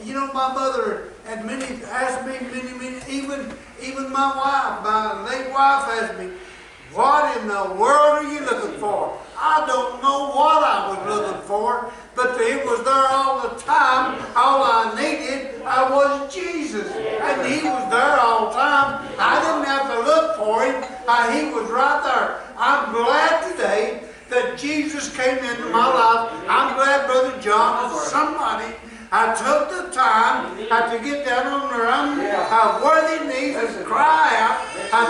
You know, my mother and many asked me, even my wife, my late wife asked me, what in the world are you looking for? I don't know what I was looking for, but it was there all the time. All I needed was Jesus. And He was there all the time. I didn't have to look for Him. He was right there. I'm glad today that Jesus came into my life. I'm glad, Brother John, that somebody took the time to get down on their worthy knees and cry out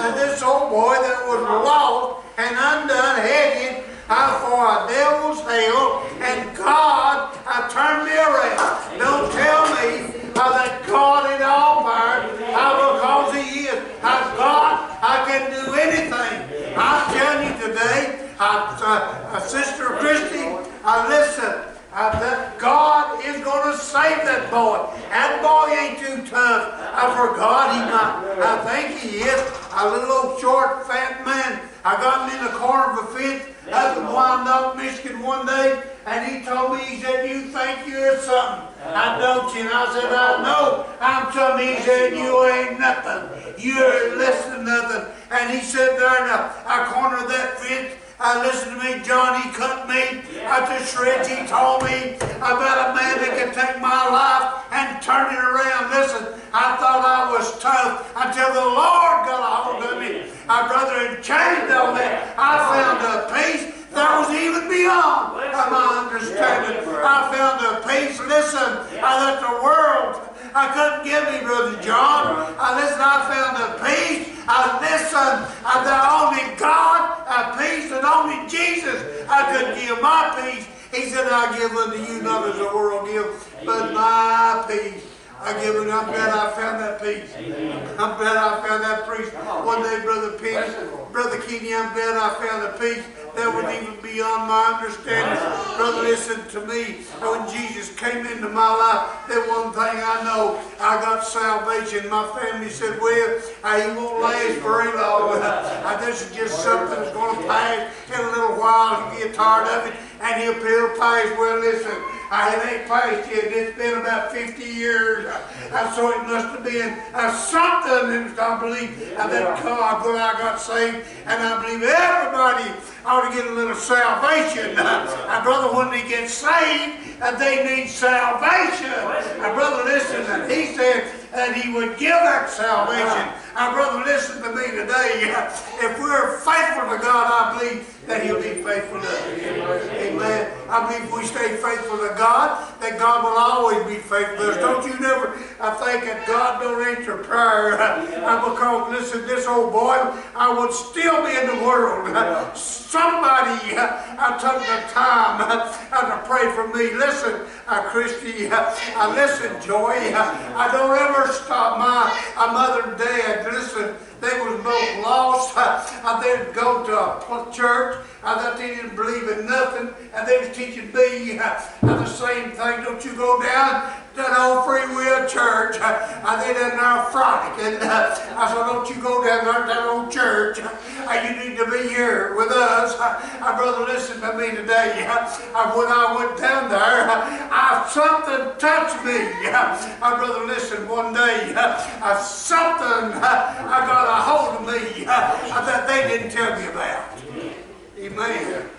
to this old boy that was lost and undone, headed for a devil's hell, and God turned me around. Don't tell me that God is all power because He is. God, I can do anything. I'm telling you today, Sister Christy, listen. That God is going to save that boy. That boy ain't too tough for God. He might. I think he is. A little old short, fat man. I got him in the corner of a fence up in Wyandotte, Michigan one day, and he told me, he said, you think you're something. I don't you? And I said, I know I'm something. He said, you ain't nothing. You're less than nothing. And he said there in a corner of that fence, listen to me, John, he cut me to shreds. He told me about a man that could take my life and turn it around. Listen, I thought I was tough until the Lord got a hold of me. Brother, and changed all that. I found a peace that was even beyond my understanding. I found a peace, listen, that the world I couldn't give me, Brother John. Listen, I found a peace. Listen, that only God, a peace that only Jesus could give my peace. He said, I give unto you not as the world gives, but my peace. I give it. I'm glad I found that peace. I'm glad I found that peace. One day, Brother Keeney, I'm glad I found a peace that was even beyond my understanding. Brother, listen to me. When Jesus came into my life, that one thing I know, I got salvation. My family said, well, he won't last very long. This is just something that's going to pass in a little while. You get tired of it, and he'll pass. Well, listen, it ain't passed yet. It's been about 50 years. So it must have been something. And I believe that God, when I got saved, and I believe everybody ought to get a little salvation. Brother, when they get saved, they need salvation. Brother, listen, and he said that he would give that salvation. Brother, listen to me today. If we're faithful to God, I believe that He'll be faithful to us. Amen. I believe if we stay faithful to God, that God will always be faithful to us. Don't you never think that God don't answer prayer. Because, listen, this old boy, I would still be in the world. Somebody took the time to pray for me. Listen, Christy, listen, Joy, I don't ever stop my mother and dad. Listen, they was both lost. They'd go to a church that they didn't believe in nothing, and they was teaching me the same thing. Don't you go down to that old Free Will church. They done now frolicking. I said, don't you go down there to that old church. You need to be here with us. Brother, listen to me today. When I went down there, something touched me. Brother, listen, one day, something got a hold of me that they didn't tell me about. Amen.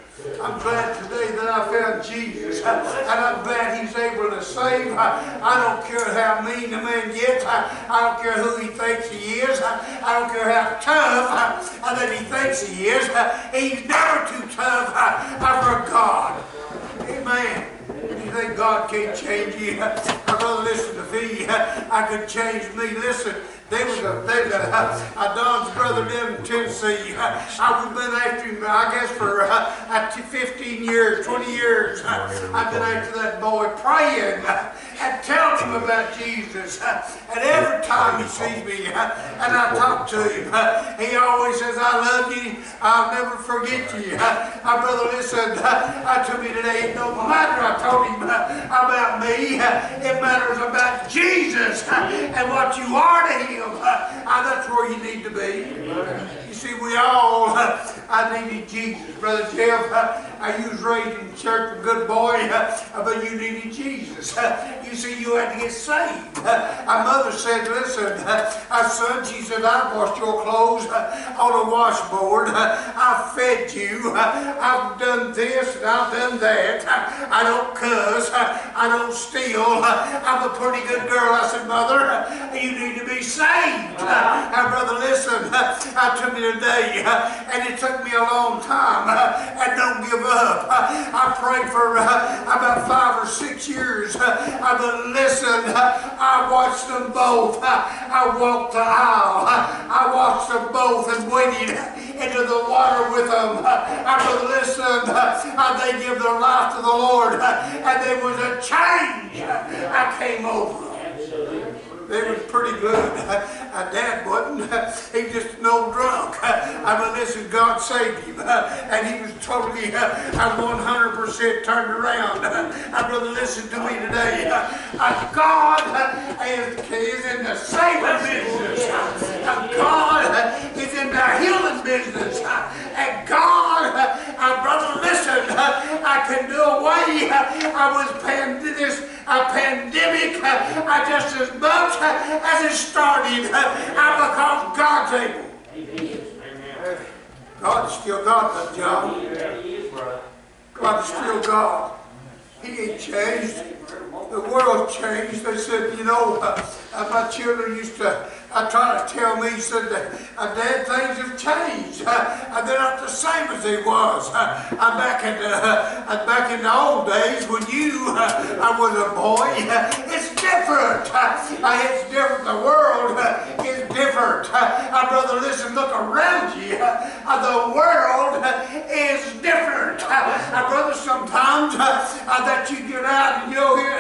I'm glad today that I found Jesus, and I'm glad He's able to save. I don't care how mean the man gets. I don't care who he thinks he is. I don't care how tough that he thinks he is. He's never too tough for God. Amen. You think God can't change you? I'd rather listen to me. I could change me. Listen, they was Don's brother lived in Tennessee. I've been after him, I guess, for 15 years, 20 years. I've been after that boy, praying and telling him about Jesus. And every time he sees me and I talk to him, he always says, I love you. I'll never forget you. My brother, listen to me today. It don't matter, I told him about me. It matters about Jesus and what you are to Him. That's where you need to be. You see, we all I needed Jesus, Brother Jeff. You was raised in church, a good boy, but you needed Jesus. You see, you had to get saved. My mother said, listen, son, she said, I've washed your clothes on a washboard. I've fed you. I've done this and I've done that. I don't cuss. I don't steal. I'm a pretty good girl. I said, Mother, you need to be saved. Brother, listen, to me today, and it took me a long time, and don't give up. I prayed for about 5 or 6 years, but listen, I watched them both. I walked the aisle. I watched them both and waded into the water with them. Brother, listen, they give their life to the Lord, and there was a change. I came over. They was pretty good. Dad wasn't. He was just an old drunk. But listen, God saved him. And he was totally 100% turned around. Brother, listen to me today. God is in the saving business. God is in the healing business. And God, brother, listen, I can do away. I was paying this pandemic just as much as it started because God's able. Amen. God is still God, John. God is still God. He ain't changed. The world changed. They said, you know, my children used to try to tell me, said, Dad, things have changed. They're not the same as they was. Back in the old days when I was a boy, it's different. It's different. The world is different. Brother, listen, look around you. The world is different. Brother, sometimes that you get out and you'll hear,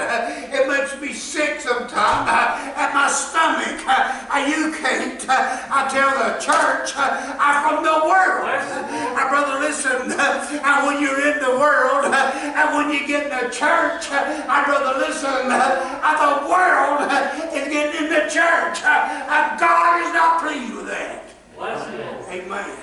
it makes me sick sometimes at my stomach. You can't tell the church I'm from the world. Brother, listen, when you're in the world and when you get in the church, brother, listen, the world is getting in the church. God is not pleased with that. Amen.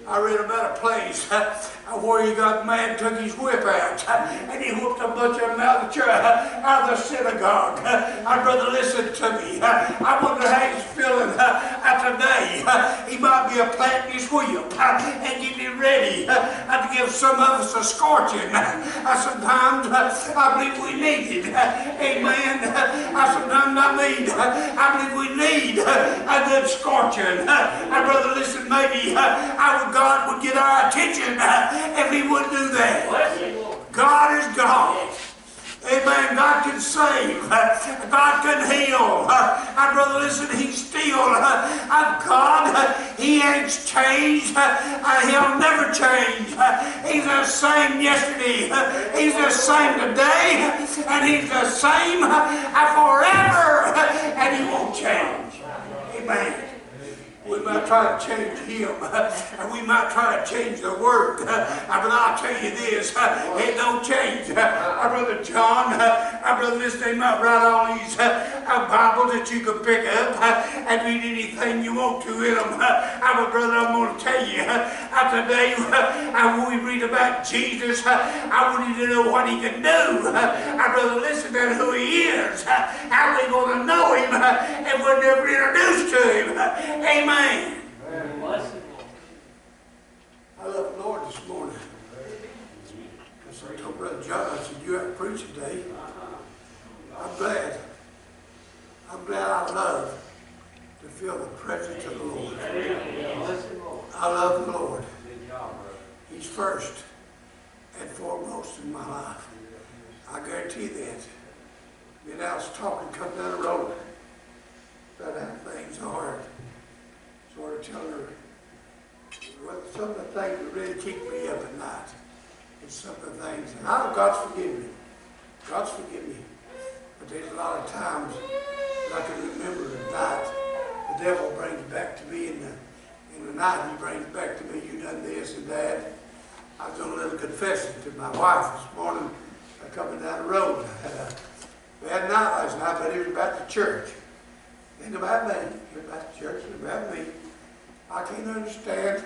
I read about a place where he got mad, took his whip out, and he whooped a bunch of them out of the church, out of the synagogue. Brother, listen to me. I wonder how he's feeling today. He might be planting his whip and getting ready to give some of us a scorching. Sometimes I believe we need it. Amen. Sometimes I believe we need a good scorching. Brother, listen, maybe God would get our attention if he would do that. God is God. Amen. God can save. God can heal. Brother, listen, he's still God. He ain't changed. He'll never change. He's the same yesterday. He's the same today. And he's the same forever. And he won't change. Amen. We might try to change him, and we might try to change the word, but I'll tell you this, it don't change. Brother John, Brother, listen, they might write all these Bibles that you can pick up and read anything you want to in them. But brother, I'm going to tell you, today, when we read about Jesus, I want you to know what he can do. Brother, listen to who he is. How are we going to know him if we're never introduced to him? Amen. I love the Lord this morning. So I told Brother John, I said, you have to preach today. I'm glad I love to feel the presence of the Lord. I love the Lord. He's first and foremost in my life. I guarantee that. You know, I was talking, coming down the road about how things are. Sort of telling her some of the things that really keep me up at night. And some of the things, and I know God's forgiven me. God's forgiven me. But there's a lot of times that I can remember at night, the devil brings back to me in the night, he brings back to me, you done this and that. I was doing a little confessing to my wife this morning, coming down the road. We had a night last night, but it was about the church. It ain't about me. It was about the church. It was about me. I can't understand,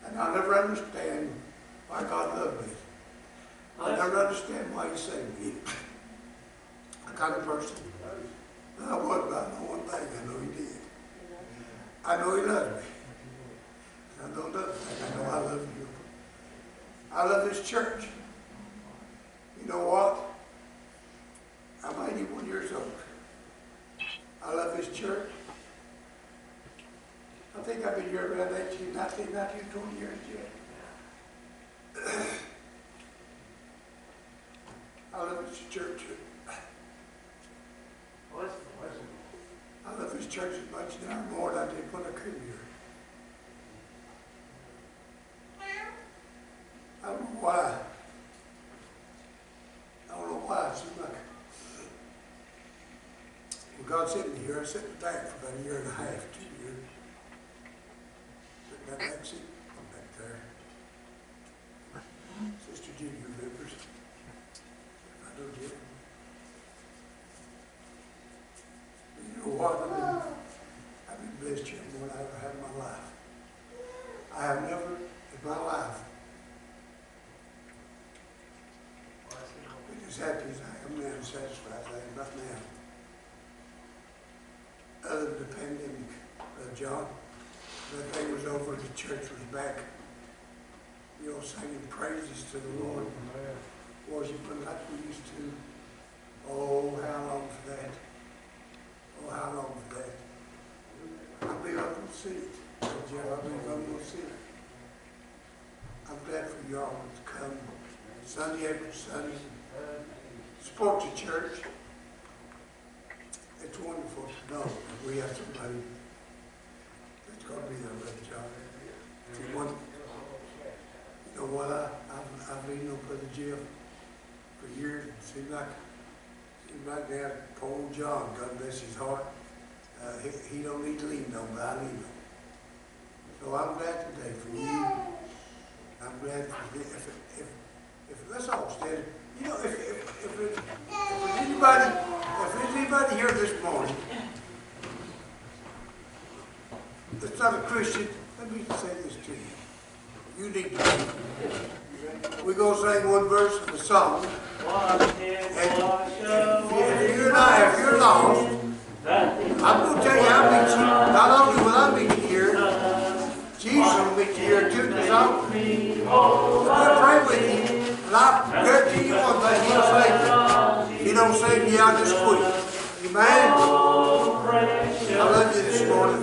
and I'll never understand why God loved me. I never understand why He saved me. The kind of person I was about no one thing. I know He did. I know He loves me. I know another thing. I know I love you. I love this church. You know what? I'm 81 years old. I love this church. I think I've been here around 19, 20 years yet. I love this church. I love this church as much now more than I did when I came here. I don't know why. I don't know why. It seems like when God sent me here, I sat in the back for about a year and a half, 2 years. Sitting in that back seat back there. Sister Judy remembers. I know Jim. You know what? I've been blessed here more than I've ever had in my life. I have never in my life been as happy as I am now and satisfied as I am right now. Other than the pandemic, John, that thing was over, the church was back, you know, singing praises to the Lord, worshiping like we used to. Oh, how long for that? Oh, how long for that? I believe I'm going to see it. Jeff, I believe I'm going to see it. I'm glad for y'all to come Sunday after Sunday, support the church. It's wonderful to know that we have somebody that's going to be there with John. If you want, you know what, I've leaned on Brother Jeff for years. It seems like now, poor old John, God bless his heart, he don't need to lean on, but I lean on. So I'm glad today for you. I'm glad for this. If let's all stand. You know, if there's anybody here this morning that's not a Christian, let me say this to you. You need to be. We're going to sing one verse of the song. And if you're lost, I'm going to tell you, I'll meet you. Not only will I meet you here, Jesus will meet you here too, because I'll pray with you. And I guarantee you one thing, He'll save you. If He don't save you, I'll just quit. Amen? I love you this morning.